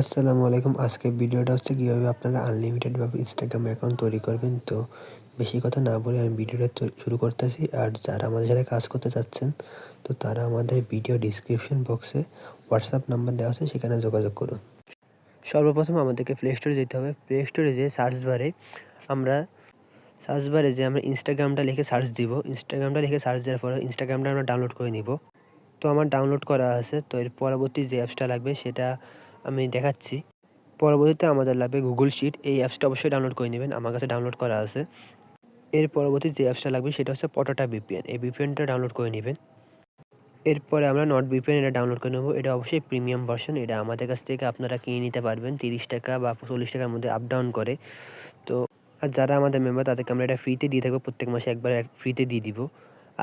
আসসালামু আলাইকুম। আজকের ভিডিওটা হচ্ছে কীভাবে আপনারা আনলিমিটেডভাবে ইনস্টাগ্রাম অ্যাকাউন্ট তৈরি করবেন। তো বেশি কথা না বলে আমি ভিডিওটা শুরু করতেছি। আর যারা আমাদের সাথে কাজ করতে চাচ্ছেন তো তারা আমাদের ভিডিও ডিসক্রিপশন বক্সে হোয়াটসঅ্যাপ নাম্বার দেওয়া আছে, সেখানে যোগাযোগ করুন। সর্বপ্রথম আমাদেরকে প্লে স্টোরে যেতে হবে। প্লে স্টোরে যেয়ে সার্চ বারে আমরা ইনস্টাগ্রামটা লিখে সার্চ দিব। ইনস্টাগ্রামটা লিখে সার্চ দেওয়ার পরে ইনস্টাগ্রামটা আমরা ডাউনলোড করে নিব। তো আমার ডাউনলোড করা আছে। তো এর পরবর্তী যে অ্যাপসটা লাগবে সেটা আমি দেখাচ্ছি। পরবর্তীতে আমাদের লাগবে গুগল শিট। এই অ্যাপসটা অবশ্যই ডাউনলোড করে নেবেন, আমার কাছে ডাউনলোড করা আছে। এর পরবর্তী যে অ্যাপসটা লাগবে সেটা হচ্ছে পটাটা ভিপিএন। এই ভিপিএনটা ডাউনলোড করে নেবেন। এরপরে আমরা নট ভিপিএন এটা ডাউনলোড করে নেব। এটা অবশ্যই প্রিমিয়াম ভার্সন। এটা আমাদের কাছ থেকে আপনারা কিনে নিতে পারবেন 30 টাকা বা 40 টাকার মধ্যে আপ ডাউন করে। তো আর যারা আমাদের মেম্বার তাদেরকে আমরা এটা ফ্রিতে দিয়ে থাকবো, প্রত্যেক মাসে একবার ফ্রিতে দিয়ে দিব।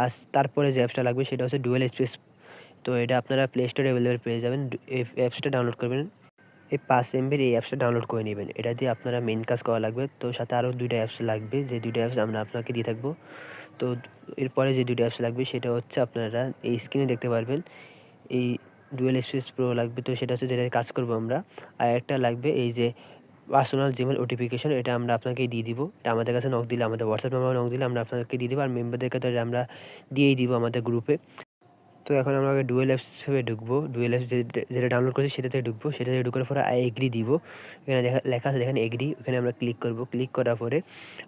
আর তারপরে যে অ্যাপসটা লাগবে সেটা হচ্ছে ডুয়েল স্পেস। তো এটা আপনারা প্লে স্টোরে অ্যাভেলেবেল পেয়ে যাবেন। এই অ্যাপসটা ডাউনলোড করবেন। এই 5 MB এই অ্যাপসটা ডাউনলোড করে নেবেন। এটা দিয়ে আপনারা মেইন কাজ করা লাগবে। তো সাথে আরও 2টা অ্যাপস লাগবে, যে 2টা অ্যাপস আমরা আপনাকে দিয়ে থাকবো। তো এরপরে যে 2টা অ্যাপস লাগবে সেটা হচ্ছে আপনারা এই স্ক্রিনে দেখতে পারবেন। এই ডুয়েল স্পেস প্রো লাগবে, তো সেটা হচ্ছে যেটা কাজ করবো আমরা। আর একটা লাগবে এই যে পার্সোনাল জিমেল নোটিফিকেশন, এটা আমরা আপনাকে দিয়ে দিব। এটা আমাদের কাছে নক দিলে, আমাদের হোয়াটসঅ্যাপ নাম্বারে নক দিলে আমরা আপনাকে দিয়ে দিব। আর মেম্বারদেরকে তো এটা আমরা দিয়েই দিব আমাদের গ্রুপে। তো এখন আমরা আগে ডুয়েল অ্যাপসে ঢুকবো। ডুয়েল অ্যাপস যেটা ডাউনলোড করেছি সেটাতে ঢুকবো। সেটাতে ঢুকার পরে আই এগ্রি দিব। এখানে লেখা আছে দেখেন এগ্রি, ওখানে আমরা ক্লিক করবো। ক্লিক করার পরে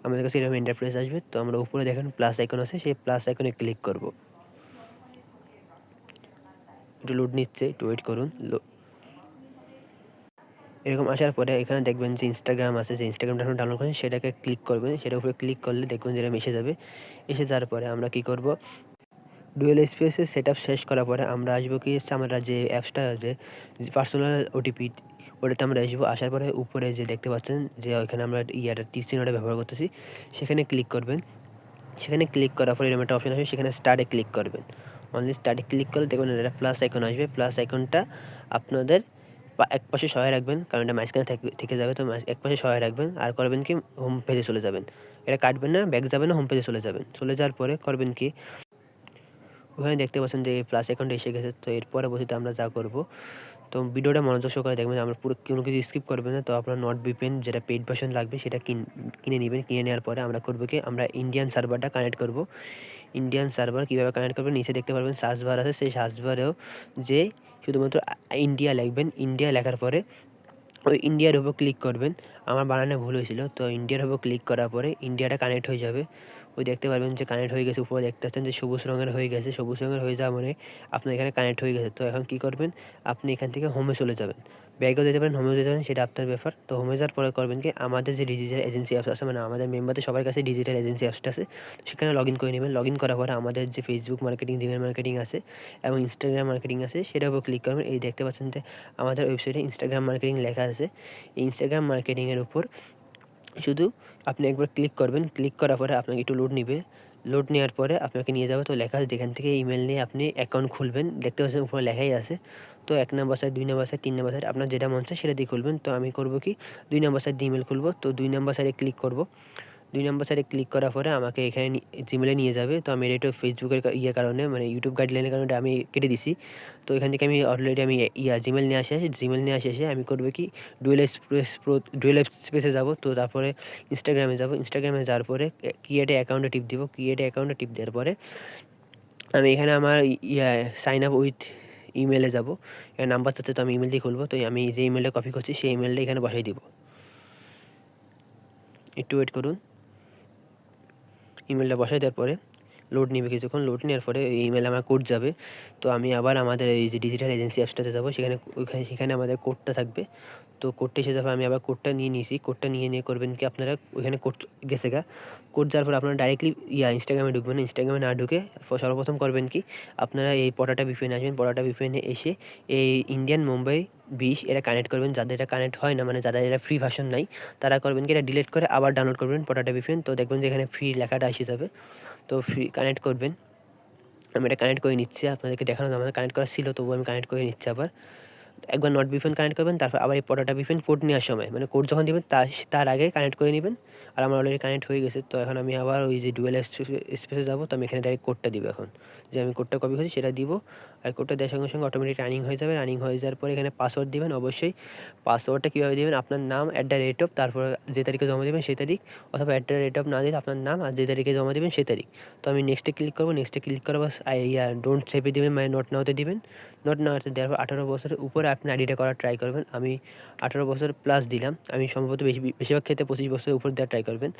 আমাদের কাছে এরকম ইন্টারফেস আসবে। তো আমরা উপরে দেখেন প্লাস আইকন আছে, সেই প্লাস আইকনে ক্লিক করবো। একটু লোড নিচ্ছে, একটু ওয়েট করুন। এরকম আসার পরে এখানে দেখবেন যে ইনস্টাগ্রাম আছে, যে ইনস্টাগ্রামটা আপনি ডাউনলোড করেন সেটাকে ক্লিক করবেন। সেটার উপরে ক্লিক করলে দেখবেন যে এরকম এসে যাবে। এসে যাওয়ার পরে আমরা কী করবো, ডুয়েল স্পেসের সেটআপ শেষ করার পরে আমরা আসবো কি হচ্ছে, আমরা যে অ্যাপসটা যে পার্সোনাল ওটিপি, ওটাতে আমরা আসবো। আসার পরে উপরে যে দেখতে পাচ্ছেন যে ওইখানে আমরা তীর চিহ্নটা ব্যবহার করতেছি, সেখানে ক্লিক করবেন। সেখানে ক্লিক করার পরে এরকম একটা অপশন আসবে, সেখানে স্টার্টে ক্লিক করবেন। অনলি স্টার্টে ক্লিক করলে দেখবেন এটা প্লাস আইকন আসবে। প্লাস আইকনটা আপনাদের এক পাশে সহায় রাখবেন, কারণ এটা মাঝখানে থেকে যাবে। তো এক পাশে সহায় রাখবেন। আর করবেন কি, হোম পেজে চলে যাবেন। এটা কাটবেন না, ব্যাক যাবেন না, হোম পেজে চলে যাবেন। চলে যাওয়ার পরে করবেন কি, ওখানে দেখতে পাচ্ছেন যে প্লাস অ্যাকাউন্টে এসে গেছে। তো এর পরবর্তীতে আমরা যা করব, তো ভিডিওটা মনোযোগ সহকারে দেখবেন, আমরা পুরো কোনো কিছু স্কিপ করবেন না। তো আপনার নট ভিপিএন যেটা পেইড ভার্সন লাগবে সেটা কিনে নেবেন। কিনে নেওয়ার পরে আমরা করব কি, আমরা ইন্ডিয়ান সার্ভারটা কানেক্ট করব। ইন্ডিয়ান সার্ভার কীভাবে কানেক্ট করবেন, নিচে দেখতে পারবেন সার্চ বার আছে, সেই সার্চ বারেও যে শুধুমাত্র ইন্ডিয়া লিখবেন। ইন্ডিয়া লেখার পরে ওই ইন্ডিয়ার উপর ক্লিক করবেন। আমার বানানে ভুল হয়েছিল। তো ইন্ডিয়ার উপর ক্লিক করার পরে ইন্ডিয়াটা কানেক্ট হয়ে যাবে। ওই দেখতে পারবেন যে কানেক্ট হয়ে গেছে। উপরে দেখতে পাচ্ছেন যে সবুজ রঙের হয়ে গেছে। সবুজ রঙের হয়ে যাওয়া মানে আপনার এখানে কানেক্ট হয়ে গেছে। তো এখন কী করবেন, আপনি এখান থেকে হোমে চলে যাবেন। ব্যাগও যেতে পারেন, হোমেও যেতে পারেন, সেটা আপনার ব্যাপার। তো হোমে যাওয়ার পরে করবেন কি, আমাদের যে ডিজিটাল এজেন্সি অ্যাপস আছে, মানে আমাদের মেম্বারদের সবার কাছে ডিজিটাল এজেন্সি অ্যাপসটা আছে, সেখানে লগ ইন করে নেবেন। লগ ইন করার পরে আমাদের যে ফেসবুক মার্কেটিং, জিমেল মার্কেটিং আছে এবং ইনস্টাগ্রাম মার্কেটিং আছে, সেটার উপর ক্লিক করবেন। এই দেখতে পাচ্ছেন যে আমাদের ওয়েবসাইটে ইনস্টাগ্রাম মার্কেটিং লেখা আছে। এই ইনস্টাগ্রাম মার্কেটিংয়ের উপর শুধু আপনি একবার ক্লিক করবেন। ক্লিক করার পরে আপনাকে একটু লোড নিবে। লোড নেওয়ার পরে আপনাকে নিয়ে যাবে। তো লেখা আছে যেখান থেকে ইমেল নিয়ে আপনি অ্যাকাউন্ট খুলবেন। দেখতে পাচ্ছেন উপরে লেখাই আছে। তো 1 নম্বর সাইট, 2 নম্বর সাইট, 3 নম্বর সাইট, আপনার যেটা মন চায় সেটা দিয়ে খুলবেন। তো আমি করব কি, 2 নম্বর সাইট দিয়ে ইমেল খুলব। তো 2 নম্বর সাইটে ক্লিক করব। 2 নম্বর সাইটে ক্লিক করার পরে আমাকে এখানে জিমেলে নিয়ে যাবে। তো আমি এটা ফেসবুকের কারণে, মানে ইউটিউব গাইডলাইনের কারণে এটা আমি কেটে দিছি। তো এখান থেকে আমি অলরেডি আমি জিমেল নিয়ে আসি। জিমেল নিয়ে এসে আমি করব কি, ডুয়েল স্পেসে যাব। তো তারপরে ইনস্টাগ্রামে যাব। ইনস্টাগ্রামে যাওয়ার পরে ক্রিয়েট অ্যাকাউন্টে টিপ দিব। ক্রিয়েট অ্যাকাউন্টে টিপ দেওয়ার পরে আমি এখানে আমার সাইন আপ উইথ ইমেলে যাব। এখানে নাম্বার চাচ্ছে, তো আমি ইমেল দিয়ে খুলব। তো আমি যে ইমেলটা কপি করছি সেই ইমেলটা এখানে বসাই দিব। একটু ওয়েট করুন। ইমেলটা বসাই দেওয়ার পরে লোড নেবে কিছুক্ষণ। লোড নেওয়ার পরে এই ইমেলে আমার কোড যাবে। তো আমি আবার আমাদের এই যে ডিজিটাল এজেন্সি অ্যাপসটাতে যাবো। সেখানে আমাদের কোডটা থাকবে। তো কোডটা এসে যাবে, আমি আবার কোডটা নিয়ে নিয়েছি। কোডটা নিয়ে করবেন কি, আপনারা ওইখানে কোড গেছে গা। কোড যাওয়ার পর আপনারা ডাইরেক্টলি ইনস্টাগ্রামে ঢুকবেন। ইনস্টাগ্রামে না ঢুকে সর্বপ্রথম করবেন কি, আপনারা এই পটাটা ভিপিএনে আসবেন। পটাটা ভিপিএনে এসে এই ইন্ডিয়ান মুম্বাই 20 এটা কানেক্ট করবেন। যাদের এটা কানেক্ট হয় না, মানে যাদের এটা ফ্রি ভার্সন নাই, তারা করবেন কি, এটা ডিলিট করে আবার ডাউনলোড করবেন পটাটা ভিপিএন। তো দেখবেন যে এখানে ফ্রি লেখাটা এসে যাবে। তো ফ্রি কানেক্ট করবেন। আমি এটা কানেক্ট করে নিচ্ছি। আপনাদেরকে দেখানো আমাদের কানেক্ট করা ছিল, তবুও আমি কানেক্ট করে নিচ্ছি আবার। একবার নট ভিপিএন কানেক্ট করবেন, তারপর আবার এই পটাটা ভিপিএন কোড নেওয়ার সময়, মানে কোড যখন দিবেন তার আগে কানেক্ট করে নেবেন। আর আমার অলরেডি কানেক্ট হয়ে গেছে। তো এখন আমি আবার ওই যে ডুয়েল স্পেসে যাবো। তো আমি এখানে ডাইরেক্ট কোডটা দিব এখন, যে আমি কোডটা কপি করেছি সেটা দিব। আর কোডটা দেওয়ার সঙ্গে সঙ্গে অটোমেটিক রানিং হয়ে যাবে। রানিং হয়ে যাওয়ার পরে এখানে পাসওয়ার্ড দিবেন অবশ্যই। পাসওয়ার্ডটা কীভাবে দিবেন, আপনার নাম @ তারপর যে তারিখে জমা দেবেন সেই তারিখ, অথবা @ না দিলে আপনার নাম আর যে তারিখে জমা দেবেন সেই তারিখ। তো আমি নেক্সটে ক্লিক করবো। নেক্সটে ক্লিক করার পর ডোন্ট সেভে দিবেন, মানে নোট নাওতে দিবেন। নোট নাওতে দেওয়ার পর 18 বছরের উপরে আপনি আইডিটা করার ট্রাই করবেন। আমি 18 বছর প্লাস দিলাম। আমি সম্ভবত বেশিরভাগ ক্ষেত্রে 25 বছরের উপর দেওয়ার ট্রাই করবেন।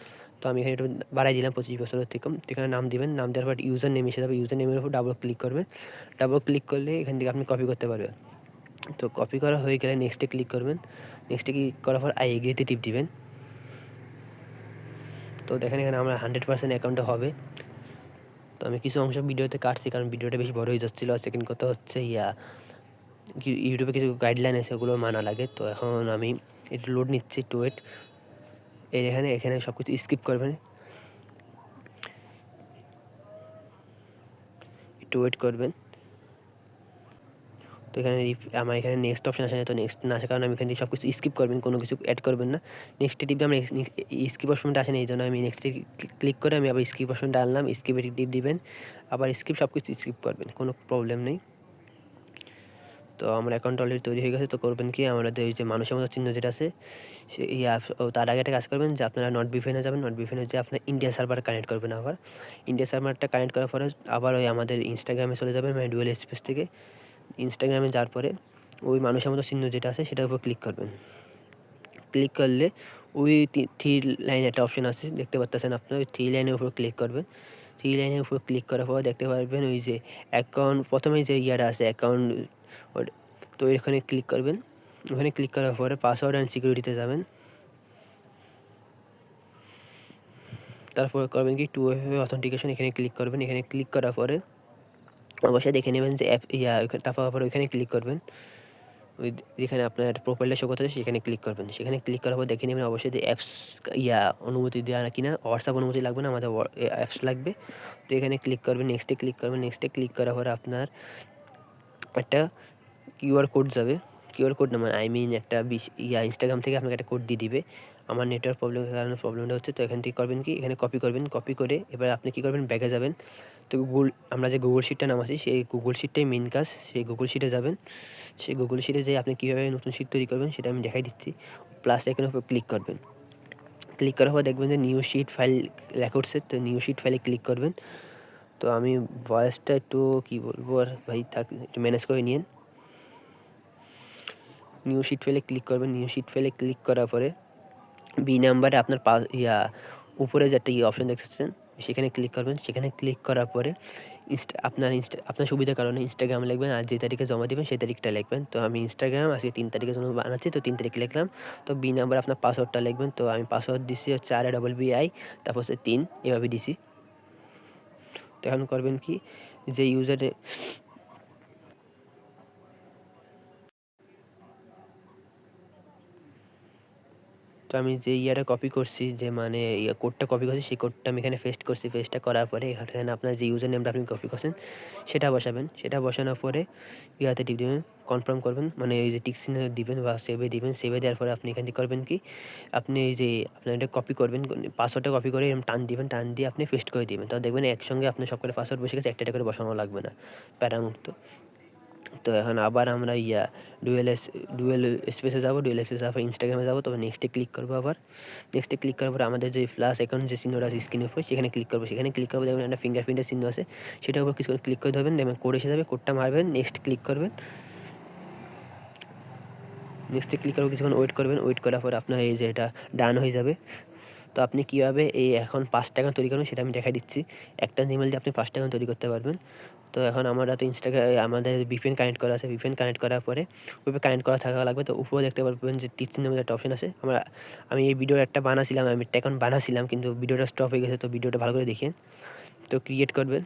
তো আমি এখানে একটু বাড়াই দিলাম 25 বছরের থেকে। এখানে নাম দিবেন। নাম দেওয়ার পর ইউজার নেম এসে যাবে। ইউজার নেমের উপর ডাবল ক্লিক করবেন। ডাবল ক্লিক করলে এখান থেকে আপনি কপি করতে পারবেন। তো কপি করা হয়ে গেলে নেক্সটে ক্লিক করবেন। নেক্সটে ক্লিক করার পর আই এগ্রিতে টিপ দিবেন। তো দেখেন এখানে আমার 100% অ্যাকাউন্টে হবে। তো আমি কিছু অংশ ভিডিওতে কাটছি, কারণ ভিডিওটা বেশি বড় হয়ে যাচ্ছিলো। আর সেকেন্ড কথা হচ্ছে ইউটিউবে কিছু গাইডলাইন আছে, ওগুলো মানা লাগে। তো এখন আমি একটু লোড নিচ্ছি, একটু ওয়েট। এখানে সব কিছু স্কিপ করবেন, একটু ওয়েট করবেন। তো এখানে আমার এখানে নেক্সট অপশন আসে না, তো নেক্সট না আসার কারণে আমি এখান থেকে সব কিছু স্কিপ করবেন, কোনো কিছু অ্যাড করবেন না। নেক্সটে টিপে আমরা স্কিপ অপশনটা আসে না, এই জন্য আমি নেক্সটে ক্লিক করে আমি আবার স্কিপ অপশনটা আনলাম। স্কিপে টিপ দিবেন, আবার স্কিপ, সব কিছু স্কিপ করবেন, কোনো প্রবলেম নেই। তো আমার অ্যাকাউন্ট অলরেডি তৈরি হয়ে গেছে। তো করবেন কি, আমাদের ওই যে মানুষের মতো চিহ্ন যেটা আছে সে তার আগে একটা কাজ করবেন যে আপনারা নট ভিপিএনে যাবেন। নট ভিপিএনে যে আপনার ইন্ডিয়া সার্ভার কানেক্ট করবেন। আবার ইন্ডিয়া সার্ভারটা কানেক্ট করার পরে আবার ওই আমাদের ইনস্টাগ্রামে চলে যাবেন, মানে ডুয়েল স্পেস থেকে ইনস্টাগ্রামে যাওয়ার পরে ওই মানুষের মতো চিহ্ন যেটা আছে সেটার উপর ক্লিক করবেন। ক্লিক করলে ওই থ্রি লাইন একটা অপশন আছে, দেখতে পাচ্ছেন আপনার। ওই থ্রি লাইনের উপর ক্লিক করবেন। থ্রি লাইনের উপর ক্লিক করার পর দেখতে পারবেন ওই যে অ্যাকাউন্ট, প্রথমে যে আছে অ্যাকাউন্ট, তো এখানে ক্লিক করবেন। ওখানে ক্লিক করার পরে পাসওয়ার্ড অ্যান্ড সিকিউরিটিতে যাবেন। তারপর করবেন কি, 2 ওয়ে অথেন্টিকেশন, এখানে ক্লিক করবেন। এখানে ক্লিক করার পরে অবশ্যই দেখে নেবেন যে তারপর ওইখানে ক্লিক করবেন। ওই যেখানে আপনার প্রোফাইলটা শো করতেছে সেখানে ক্লিক করবেন। সেখানে ক্লিক করার পর দেখে নেবেন অবশ্যই যে অ্যাপস অনুমতি দেওয়া কিনা। হোয়াটসঅ্যাপ অনুমতি লাগবে না, আমাদের অ্যাপস লাগবে। তো এখানে ক্লিক করবেন, নেক্সটে ক্লিক করবেন। নেক্সটে ক্লিক করার পরে আপনার একটা কিউআর কোড যাবে। কিউআর কোড না, মানে একটা ইনস্টাগ্রাম থেকে আপনাকে একটা কোড দিয়ে দিবে। আমার নেটওয়ার্ক প্রবলেমের কারণে প্রবলেমটা হচ্ছে। তো এখান থেকে করবেন কি, এখানে কপি করবেন। কপি করে এবার আপনি কী করবেন, ব্যাগে যাবেন। তো আমরা যে গুগল শিটটা নামাচ্ছি সেই গুগল শিটটাই মেন কাজ। সেই গুগল শিটে যাবেন। সেই গুগল শিটে যেয়ে আপনি কীভাবে নতুন শিট তৈরি করবেন সেটা আমি দেখাই দিচ্ছি। প্লাস আইকনের উপর ক্লিক করবেন। ক্লিক করার পর দেখবেন যে নিউ শিট ফাইল লেখা উঠছে। তো নিউ শিট ফাইলে ক্লিক করবেন। তো আমি ভয়েসটা একটু কী বলবো আর ভাই, একটু ম্যানেজ করে নিন। নিউ শিট ফাইলে ক্লিক করবেন। নিউ শিট ফাইলে ক্লিক করার পরে বি নাম্বারে আপনার উপরে যে একটা অপশন দেখতেছেন সেখানে ক্লিক করবেন। সেখানে ক্লিক করার পরে আপনার সুবিধার কারণে ইনস্টাগ্রাম লিখবেন, আর যে তারিখে জমা দেবেন সেই তারিখটা লিখবেন। তো আমি ইনস্টাগ্রাম আজকে 3 তারিখের জন্য বানাচ্ছি, তো 3 তারিখ লিখলাম। তো বি নাম্বার আপনার পাসওয়ার্ডটা লিখবেন। তো আমি পাসওয়ার্ড দিচ্ছি হচ্ছে RABBI, তারপর হচ্ছে 3, এভাবে দিছি। তো এখন করবেন কি, যে ইউজারে তো আমি যে কপি করছি, যে মানে কোডটা কপি করছি, সেই কোডটা আমি এখানে পেস্ট করছি। পেস্টটা করার পরে এখানে আপনার যে ইউজার নেমটা আপনি কপি করছেন সেটা বসাবেন। সেটা বসানোর পরে টিপ দিবেন, কনফার্ম করবেন, মানে এই যে টিক চিহ্ন দিবেন বা সেভে দিবেন। সেভে দেওয়ার পরে আপনি এখান থেকে করবেন কি, আপনি এই যে আপনার এটা কপি করবেন, পাসওয়ার্ডটা কপি করে এরকম টান দিবেন, টান দিয়ে আপনি পেস্ট করে দিবেন। তো দেখবেন একসঙ্গে আপনার সব করে পাসওয়ার্ড বসে গেছে, একটা করে বসানো লাগবে না, প্যারামুক্ত। তো এখন আবার আমরা ডুয়েল স্পেসে যাবো। ডুয়েল স্পেসে যাওয়ার পর ইনস্টাগ্রামে যাবো। তবে নেক্সটে ক্লিক করবো। আবার নেক্সটে ক্লিক করার পর আমাদের যে প্লাস অ্যাকাউন্ট যে চিহ্নটা আছে স্ক্রিনের উপর সেখানে ক্লিক করবো। সেখানে ক্লিক করবো, দেখবেন একটা ফিঙ্গারপ্রিন্টের চিহ্ন আছে, সেটার উপর কিছু ক্লিক করে ধরবেন, দেখবেন কোড এসে যাবে। কোডটা মারবেন, নেক্সট ক্লিক করবেন। নেক্সটে ক্লিক করবো, কিছুক্ষণ ওয়েট করবেন। ওয়েট করার পর আপনার এই যে এটা ডান হয়ে যাবে। তো আপনি কীভাবে এখন 5টা অ্যাকাউন্ট তৈরি করবেন সেটা আমি দেখাই দিচ্ছি। একটা জিমেল দিয়ে আপনি 5টা অ্যাকাউন্ট তৈরি করতে পারবেন। তো এখন আমরা তো আমাদের VPN কানেক্ট করা আছে। VPN কানেক্ট করার পরে ওইভাবে কানেক্ট করা থাকা লাগবে। তো উপরে দেখতে পারবেন যে টিক চিহ্নের মধ্যে একটা অপশন আছে। আমি এই ভিডিওর একটা বানাছিলাম, আমি একটা অ্যাকাউন্ট বানাছিলাম, কিন্তু ভিডিওটা স্টপ হয়ে গেছে। তো ভিডিওটা ভালো করে দেখেন। তো ক্রিয়েট করবেন।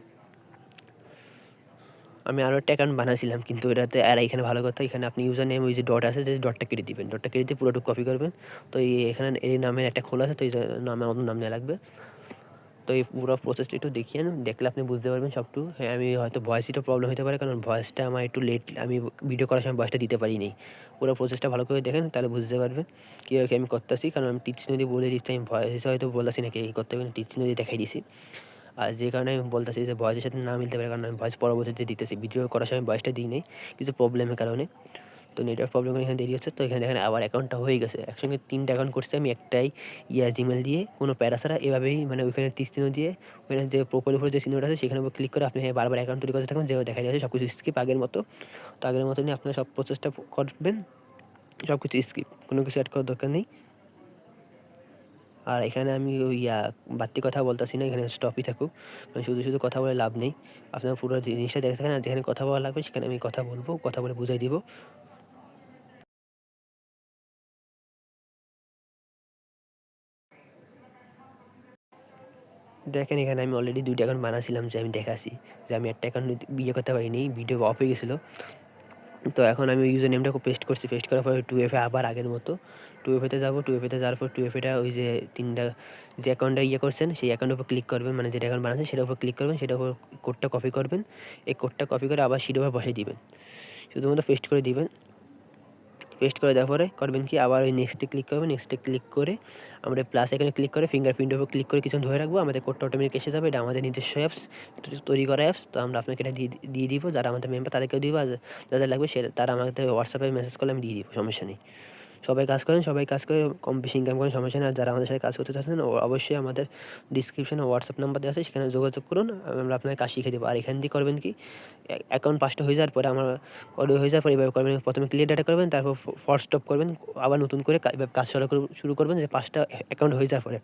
আমি আরও একটা অ্যাকাউন্ট বানাছিলাম, কিন্তু এটাতে আর এখানে ভালো কথা, এখানে আপনি ইউজার নেম ওই যে ডট আছে, যে ডটটা কেটে দিবেন। ডটটা কেটে দিয়ে পুরোটুকু কপি করবেন। তো এখানে এই নামের একটা খোলা আছে, তো এই নামে আমার নাম নেওয়া লাগবে। তো এই পুরো প্রসেসটা একটু দেখিয়েন, দেখলে আপনি বুঝতে পারবেন সবটুকু। হ্যাঁ, আমি হয়তো ভয়েসটা প্রবলেম হতে পারে, কারণ ভয়েসটা আমার একটু লেট, আমি ভিডিও করার সময় ভয়েসটা দিতে পারিনি। পুরো প্রসেসটা ভালো করে দেখেন, তাহলে বুঝতে পারবেন কীভাবে আমি করতেছি। কারণ আমি টিচ দিয়ে বলে দিচ্ছি, আমি ভয়েসে হয়তো বলতেছি না কি করতে হবে, টিচ দিয়ে দেখাই দিছি। আর যে কারণে আমি বলতেছি যে ভয়েসের সাথে না মিলতে পারে, কারণ আমি ভয়েস পরবর্তীতে দিতেছি, ভিডিও করার সময় ভয়েসটা দিই নাই কিছু প্রবলেমের কারণে। তো নেটওয়ার্ক প্রবলেম এখানে দেরি হচ্ছে। তো এখানে দেখেন আবার অ্যাকাউন্টটা হয়ে গেছে, একসঙ্গে 3টা অ্যাকাউন্ট করছি আমি একটাই জিমেল দিয়ে কোনো প্যারা ছাড়া। এভাবেই মানে ওইখানে টিক চিহ্ন দিয়ে ওখানে যে প্রোফাইল উপরে যে চিহ্নটা আছে সেখানে উপর ক্লিক করে আপনি বারবার অ্যাকাউন্ট তৈরি করতে থাকবেন, যেভাবে দেখা যাচ্ছে সব কিছু স্কিপ আগের মতো। তো আগের মতনই আপনারা সব প্রসেসটা করবেন, সব কিছু স্কিপ, কোনো কিছু অ্যাড করার দরকার নেই। আর এখানে আমি ওই বাড়তি কথা বলতেছি না, এখানে স্টপই থাকুক, কারণ শুধু কথা বলে লাভ নেই। আপনারা পুরো জিনিসটা দেখে থাকেন, আর যেখানে কথা বলা লাগবে সেখানে আমি কথা বলবো, কথা বলে বুঝাই দিব। দেখেন এখানে আমি অলরেডি 2টা অ্যাকাউন্ট বানাইছিলাম, যে আমি দেখাচ্ছি যে আমি একটা অ্যাকাউন্ট করতে পারিনি, ভিডিও অফ হয়ে গেছিলো। তো এখন আমি ওই ইউজার নেমটা পেস্ট করছি, পেস্ট করার পরে 2FA আবার আগের মতো 2FA তে যাবো। 2FA তে যাওয়ার পর 2FA ওই যে 3টা যে অ্যাকাউন্টটা করছেন সেই অ্যাকাউন্টের উপর ক্লিক করবেন, মানে যেটা অ্যাকাউন্ট বানাচ্ছেন সেটার উপর ক্লিক করবেন, সেটার উপর কোডটা কপি করবেন। এই কোডটা কপি করে আবার সেটার উপর বসাই দিবেন, শুধুমাত্র পেস্ট করে দিবেন। পেস্ট করে দেওয়ার পরে করবেন কি, আবার ওই নেক্সটে ক্লিক করবেন, নেক্সটে ক্লিক করে আমরা প্লাস এখানে ক্লিক করে ফিঙ্গারপ্রিন্টের উপর ক্লিক করে কিছুক্ষণ ধরে রাখবো, আমাদের কোডটা অটোমেটিক এসে যাবে। এটা আমাদের নিজস্ব অ্যাপস, তৈরি করা অ্যাপস। তো আমরা আপনাকে এটা দিয়ে দিব, যারা আমাদের মেম্বার তাদেরকেও দিব, আর যাদের লাগবে তারা আমাদের হোয়াটসঅ্যাপে মেসেজ করলে আমি দিয়ে দিব, সমস্যা নেই। সবাই কাজ করেন, সবাই কাজ করে কম বেশি ইনকাম করেন, সমস্যা নেই। আর যারা আমাদের সাথে কাজ করতে চাচ্ছেন অবশ্যই আমাদের ডিসক্রিপশনে হোয়াটসঅ্যাপ নাম্বার দেওয়া আছে, সেখানে যোগাযোগ করুন, আমরা আপনাকে কাজ শিখিয়ে দেবো। আর এখান দিয়ে করবেন কি, অ্যাকাউন্ট 5টা হয়ে যাওয়ার পরে আমার অডিও হয়ে যাওয়ার পরে এভাবে করবেন, প্রথমে ক্লিয়ার ডাটা করবেন, তারপর ফরওয়ার্ড স্টপ করবেন, আবার নতুন করে কাজ শুরু করবেন, যে 5টা অ্যাকাউন্ট হয়ে যাওয়ার পরে।